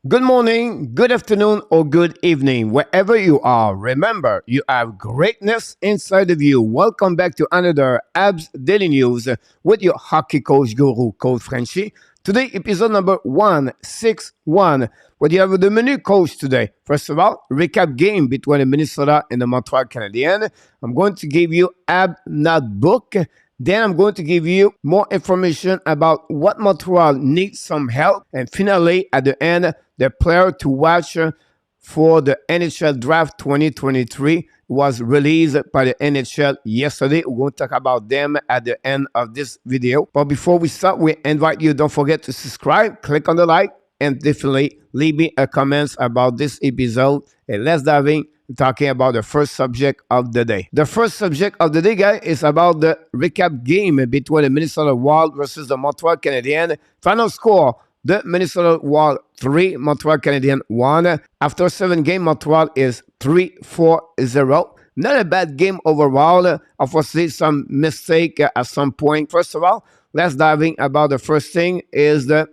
Good morning, good afternoon, or good evening, wherever you are. Remember, you have greatness inside of you. Welcome back to another Habs Daily News with your hockey coach guru, Coach FRENCHY. Today, episode number 161. What do you have with the menu, coach, today? First of all, recap game between the Minnesota and the Montreal Canadiens. I'm going to give you Hab Notebook. Then I'm going to give you more information about what Montreal needs some help. And finally, at the end, the player to watch for the NHL Draft 2023 was released by the NHL yesterday. We're going to talk about them at the end of this video. But before we start, we invite you, don't forget to subscribe, click on the like, and definitely leave me a comments about this episode. And let's dive in talking about the first subject of the day. The first subject of the day, guys, is about the recap game between the Minnesota Wild versus the Montreal Canadiens. Final score, the Minnesota Wild 3, Montreal Canadiens 1. After 7 games, Montreal is 3-4-0. Not a bad game overall. Obviously, some mistake at some point. First of all, let's dive in about the first thing is the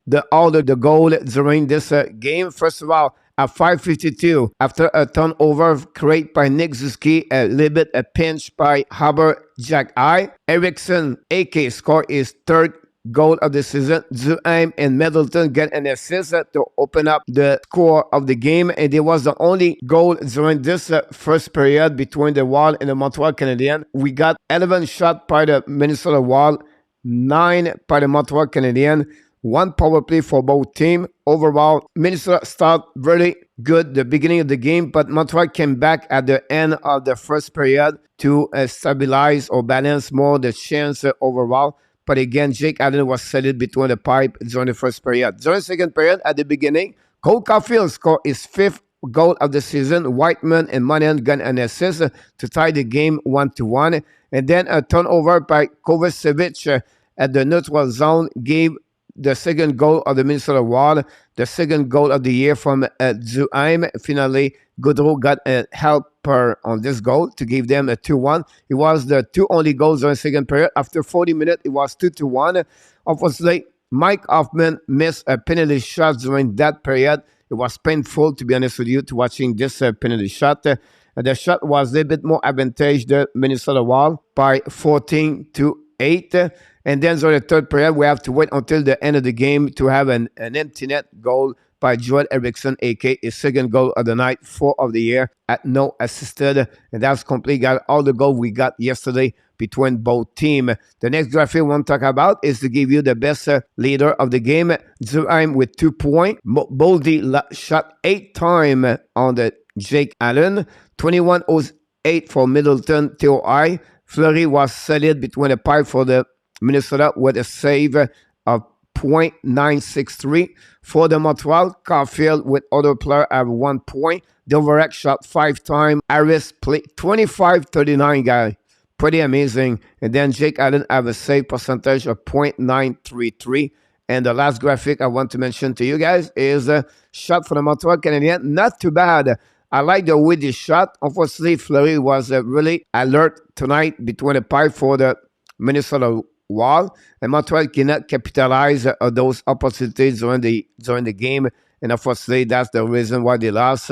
goal during this game. First of all, at 5:52, after a turnover created by Nick Suzuki, a little bit a pinch by Haber Jack I. Eriksson, AK, scored his third goal of the season. Duhaime and Middleton get an assist to open up the score of the game, and it was the only goal during this first period between the Wild and the Montreal Canadiens. We got 11 shots by the Minnesota Wild, 9 by the Montreal Canadiens. 1 power play for both teams. Overall, Minnesota started really good the beginning of the game, but Montreal came back at the end of the first period to stabilize or balance more the chance overall. But again, Jake Allen was settled between the pipe during the first period. During the second period, at the beginning, Cole Caulfield scored his 5th goal of the season. Whiteman and Monahan got an assist to tie the game 1-1. And then a turnover by Kovacevic at the neutral zone gave the second goal of the Minnesota Wild, the second goal of the year from Duhaime. Finally, Gaudreau got a helper on this goal to give them a 2-1. It was the 2 only goals during the second period. After 40 minutes, it was 2-1. Obviously, Mike Hoffman missed a penalty shot during that period. It was painful, to be honest with you, to watching this penalty shot. The shot was a little bit more advantage the Minnesota Wild by 14-8. And then during the third period, we have to wait until the end of the game to have an empty net goal by Joel Eriksson, a.k.a. his second goal of the night, 4 of the year, at no assisted. And that's complete. Got all the goals we got yesterday between both teams. The next graphic we want to talk about is to give you the best leader of the game. Duhaime with 2 points. Boldy shot 8 times on the Jake Allen. 21-08 for Middleton, Theo I. Fleury was solid between the pipe for the Minnesota with a save of .963. For the Montreal, Caulfield with other player have 1 point. Dvorak shot 5 times. Harris played 25-39, guy. Pretty amazing. And then Jake Allen have a save percentage of .933. And the last graphic I want to mention to you guys is a shot for the Montreal Canadiens. Not too bad. I like the way this shot. Unfortunately, Fleury was really alert tonight between the pipe for the Minnesota Wild, and Montreal cannot capitalize on those opportunities during the game, and unfortunately that's the reason why they lost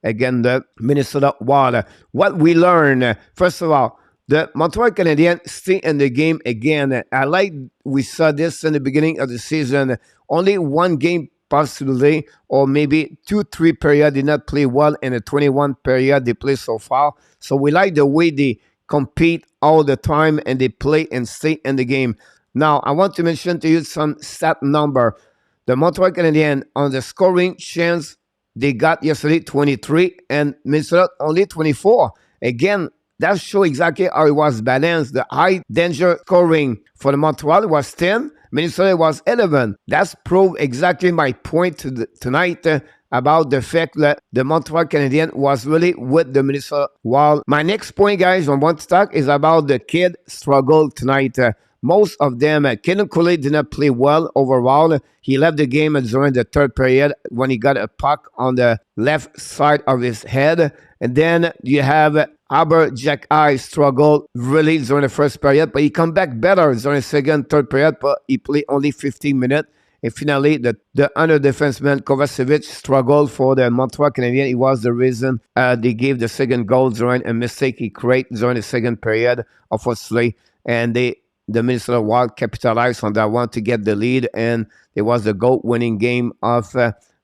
again the Minnesota Wild. What we learned, first of all, the Montreal Canadiens stay in the game again. I like we saw this in the beginning of the season. Only 1 game possibly, or maybe 2-3 periods did not play well in the 21 period they play so far. So we like the way they compete all the time and they play and stay in the game. Now, I want to mention to you some stat number. The Montreal Canadiens on the scoring chance they got yesterday 23 and Minnesota only 24. Again, that shows exactly how it was balanced. The high danger scoring for the Montreal was 10. Minnesota was 11. That's proved exactly my point tonight about the fact that the Montreal Canadiens was really with the Minnesota Wild. My next point, guys, I want to talk is about the kid struggle tonight. Most of them, Kenan Cooley did not play well overall. He left the game during the third period when he got a puck on the left side of his head. And then you have Aber Jack I struggled really during the first period, but he come back better during the second, third period, but he played only 15 minutes. And finally, the under defenseman Kovacevic struggled for the Montreal Canadiens. It was the reason they gave the second goal during a mistake he created during the second period, obviously. And the Minnesota Wild capitalized on that one to get the lead. And it was the goal-winning game of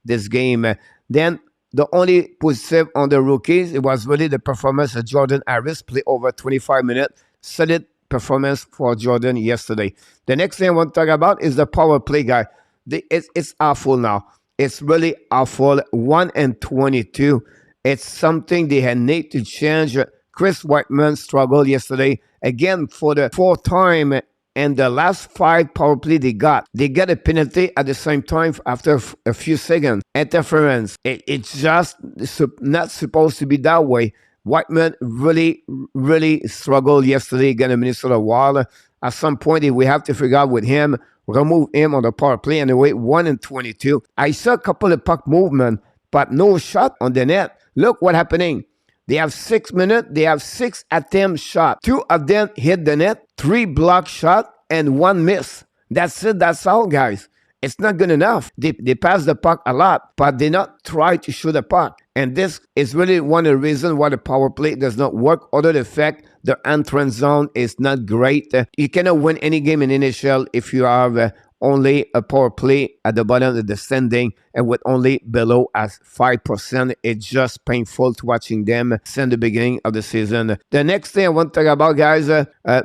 this game. Then the only positive on the rookies, it was really the performance of Jordan Harris, play over 25 minutes. Solid performance for Jordan yesterday. The next thing I want to talk about is the power play guy. It's awful now. It's really awful. 1-22. It's something they need to change. Chris Whiteman struggled yesterday again for the fourth time. And the last 5 power play they got a penalty at the same time after a few seconds. Interference. It's just not supposed to be that way. Whiteman really, really struggled yesterday against the Minnesota Wild. At some point, we have to figure out with him, remove him on the power play. Anyway, 1-22. I saw a couple of puck movement, but no shot on the net. Look what's happening. They have 6 minutes. They have 6 attempt shot. 2 of them hit the net, 3 block shot, and 1 miss. That's it. That's all, guys. It's not good enough. They pass the puck a lot, but they not try to shoot the puck. And this is really one of the reasons why the power play does not work. Other than the fact the entrance zone is not great. You cannot win any game in NHL if you have only a power play at the bottom of the standing and with only below as 5%. It's just painful to watching them since the beginning of the season. The next thing I want to talk about, guys,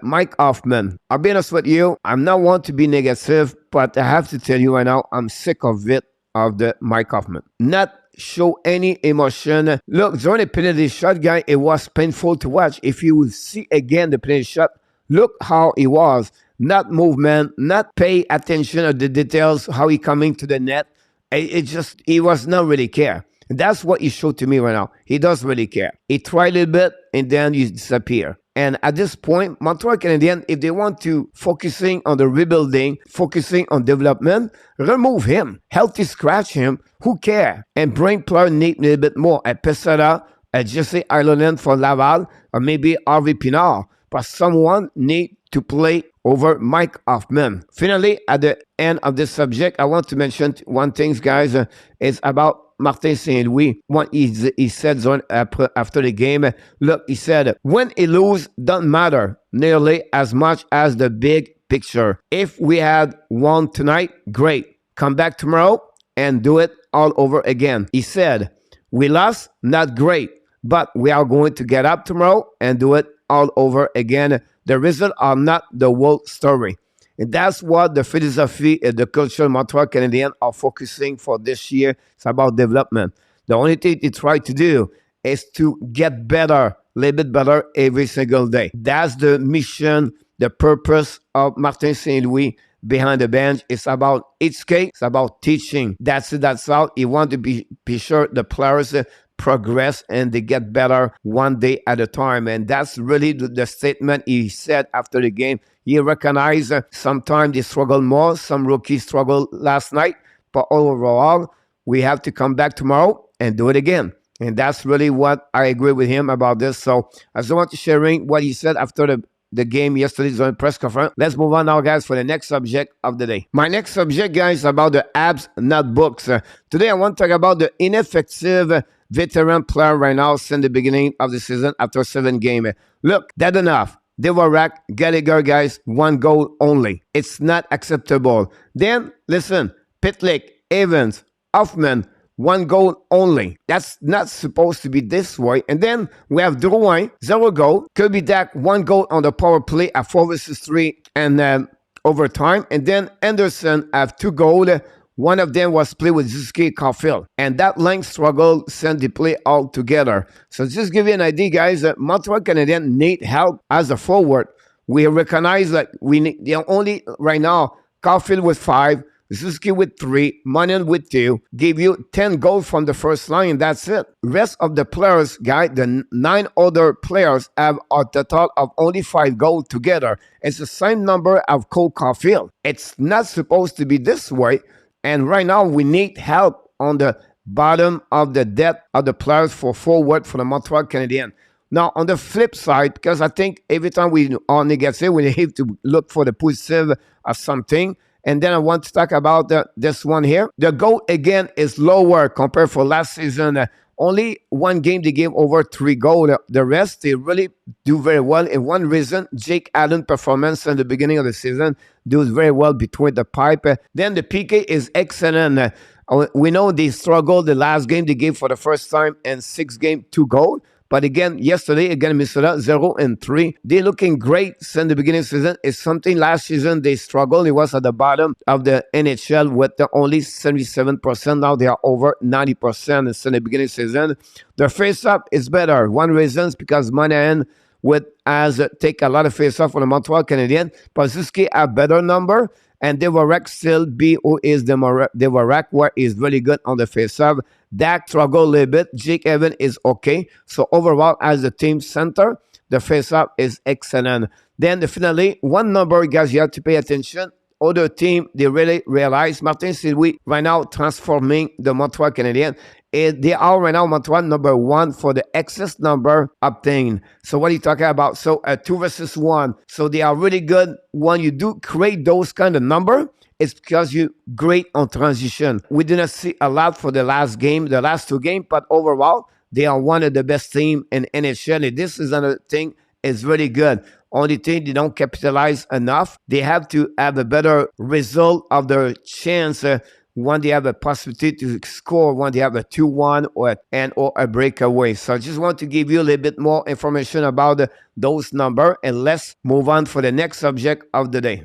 Mike Hoffman. I'll be honest with you, I'm not one to be negative, but I have to tell you right now, I'm sick of it, of the Mike Hoffman. Not show any emotion. Look, during the penalty shot, guy, it was painful to watch. If you will see again the penalty shot, look how it was. Not movement, not pay attention to the details, how he coming to the net. He was not really care. And that's what he showed to me right now. He does really care. He tried a little bit and then he disappear. And at this point, Montreal Canadiens, if they want to focusing on the rebuilding, focusing on development, remove him. Healthy scratch him. Who care? And bring player need a little bit more. A Pesada, a Jesse Ireland for Laval, or maybe Harvey Pinard. But someone need to play over Mike Hoffman. Finally, at the end of this subject, I want to mention one thing, guys. It's about Martin St. Louis. What he said after the game. Look, he said, when he lose, doesn't matter nearly as much as the big picture. If we had won tonight, great. Come back tomorrow and do it all over again. He said, we lost, not great, but we are going to get up tomorrow and do it all over again. The results are not the whole story. And that's what the philosophy and the culture of Montreal Canadiens are focusing for this year. It's about development. The only thing they try to do is to get better, a little bit better every single day. That's the mission, the purpose of Martin St. Louis behind the bench. It's about each skate. It's about teaching. That's it. That's all. He wants to be sure the players progress and they get better one day at a time. And that's really the statement he said after the game. He recognized sometimes they struggle more. Some rookies struggled last night. But overall, we have to come back tomorrow and do it again. And that's really what I agree with him about this. So I just want to sharing what he said after the game yesterday's on press conference. Let's move on now, guys, for the next subject of the day. My next subject, guys, is about the Habs notebooks. Today, I want to talk about the ineffective veteran player right now since the beginning of the season after 7 games. Look, that's enough. DeVorak, Gallagher, guys, 1 goal only. It's not acceptable. Then, listen, Pitlick, Evans, Hoffman, 1 goal only. That's not supposed to be this way. And then we have Drouin, 0 goal. Kirby Dak, 1 goal on the power play at 4-3 and overtime. And then Anderson have 2 goals. One of them was played with Suzuki Caulfield. And that line struggle sent the play all together. So just give you an idea, guys, Montreal Canadiens need help as a forward. We recognize that we need only right now Caulfield with 5, Suzuki with 3, Monin with 2, give you 10 goals from the first line. That's it. Rest of the players, guys, the 9 other players have a total of only 5 goals together. It's the same number of Cole Caulfield. It's not supposed to be this way. And right now, we need help on the bottom of the depth of the players for forward for the Montreal Canadiens. Now, on the flip side, because I think every time we are negative, we have to look for the positive of something. And then I want to talk about this one here. The goal again is lower compared for last season. Only one game they gave over 3 goals. The rest they really do very well. And one reason, Jake Allen performance in the beginning of the season does very well between the pipe. Then the PK is excellent. We know they struggled the last game they gave for the first time in 6 games 2 goals. But again, yesterday, again, Minnesota 0-3. They're looking great since the beginning of the season. It's something last season they struggled. It was at the bottom of the NHL with only 77%. Now they are over 90% since the beginning of the season. Their face-up is better. One reason is because Monahan has take a lot of face-off for the Montreal Canadiens. Pazuski a better number. And DeVarak still be who is DeVarak, where is really good on the face-off. Dak struggled a little bit. Jake Evans is okay. So overall, as the team center, the face-off is excellent. Then finally, one number, guys, you have to pay attention. Other team, they really realize Martin St-Louis right now transforming the Montreal Canadiens. They are right now Montreal number 1 for the excess number obtained. So what are you talking about? So 2 versus 1. So they are really good. When you do create those kind of number, it's because you're great on transition. We didn't see a lot for the last 2 games, but overall, they are one of the best teams in NHL. And this is another thing, is really good. Only thing, they don't capitalize enough. They have to have a better result of their chance when they have a possibility to score, when they have a 2-1 or a breakaway. So I just want to give you a little bit more information about those numbers, and let's move on for the next subject of the day.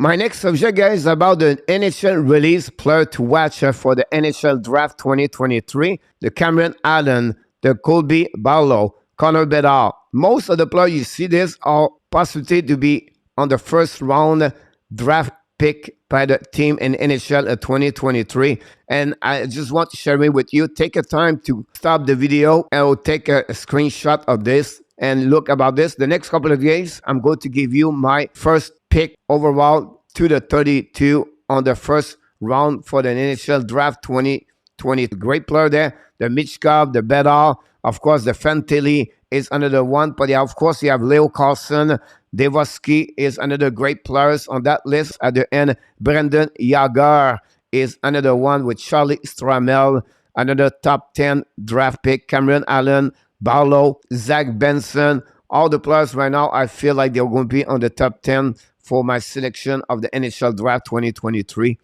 My next subject, guys, is about the NHL release player to watch for the NHL Draft 2023. The Cameron Allen, the Colby Barlow, Connor Bedard. Most of the players you see this are possibility to be on the first round draft pick by the team in NHL 2023. And I just want to share it with you. Take a time to stop the video and take a screenshot of this and look about this. The next couple of days, I'm going to give you my first pick overall to the 32 on the first round for the NHL Draft 2020. Great player there. The Michkov, the Bedard, of course, the Fantilli is another one. But yeah, of course, you have Leo Carlson. Devoski is another great players on that list. At the end, Brendan Yager is another one with Charlie Stramel, another top 10 draft pick. Cameron Allen, Barlow, Zach Benson. All the players right now, I feel like they're going to be on the top 10 for my selection of the NHL Draft 2023.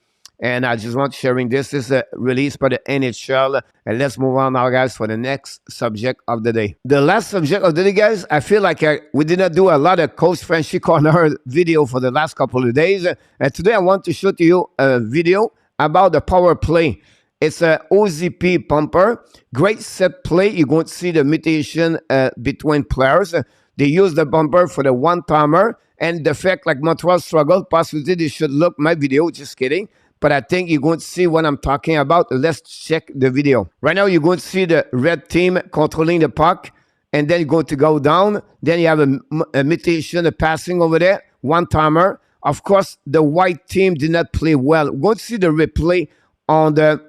And I just want sharing this. This is a release by the NHL. And let's move on now, guys, for the next subject of the day. The last subject of the day, guys, I feel like we did not do a lot of Coach Frenchy Corner video for the last couple of days. And today I want to show to you a video about the power play. It's a OZP pumper. Great set play. You're going to see the mutation between players. They use the bumper for the one-timer. And the fact like Montreal struggled, possibly they should look my video. Just kidding. But I think you're going to see what I'm talking about. Let's check the video. Right now, you're going to see the red team controlling the puck. And then you're going to go down. Then you have a mutation, a passing over there. One-timer. Of course, the white team did not play well. We're going to see the replay on the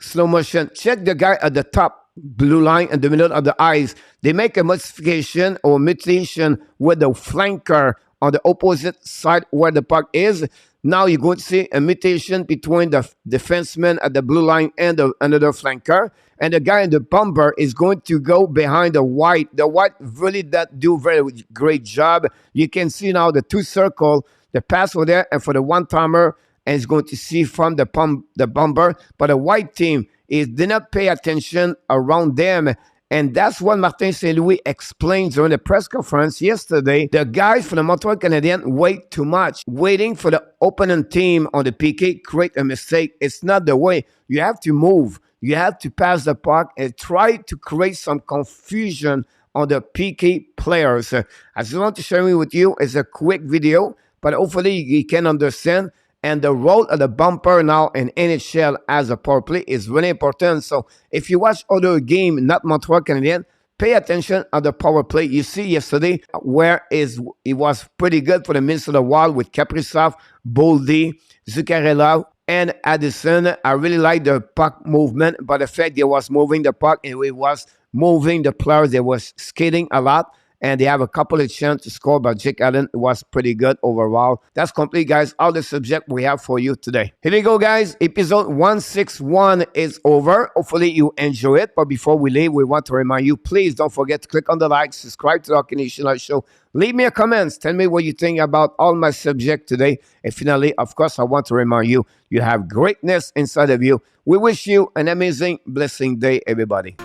slow motion. Check the guy at the top blue line in the middle of the ice. They make a modification or mutation with the flanker on the opposite side where the puck is. Now you're going to see a mutation between the defenseman at the blue line and another flanker. And the guy in the bumper is going to go behind the white. The white really do very great job. You can see now the 2 circle, the pass over there, and for the one-timer, and it's going to see from the bumper. But the white team did not pay attention around them. And that's what Martin St-Louis explained during the press conference yesterday. The guys from the Montreal Canadiens wait too much. Waiting for the opponent team on the PK create a mistake. It's not the way. You have to move. You have to pass the puck and try to create some confusion on the PK players. I just want to share it with you. It's a quick video, but hopefully you can understand. And the role of the bumper now in NHL as a power play is really important. So if you watch other game, not Montreal Canadiens, pay attention on the power play. You see yesterday where it was pretty good for the Minnesota Wild with Kaprizov, Boldy, Zuccarello, and Addison. I really like the puck movement, but the fact they was moving the puck and it was moving the players, they was skating a lot. and they have a couple of chances to score, but Jake Allen was pretty good overall. That's complete, guys, all the subject we have for you today. Here we go, guys. Episode 161 is over. Hopefully you enjoy it, but before we leave, we want to remind you, please don't forget to click on the like, subscribe to the Hockey Nation Live Show, leave me a comments, tell me what you think about all my subject today, and finally, of course, I want to remind you, you have greatness inside of you. We wish you an amazing, blessing day, everybody.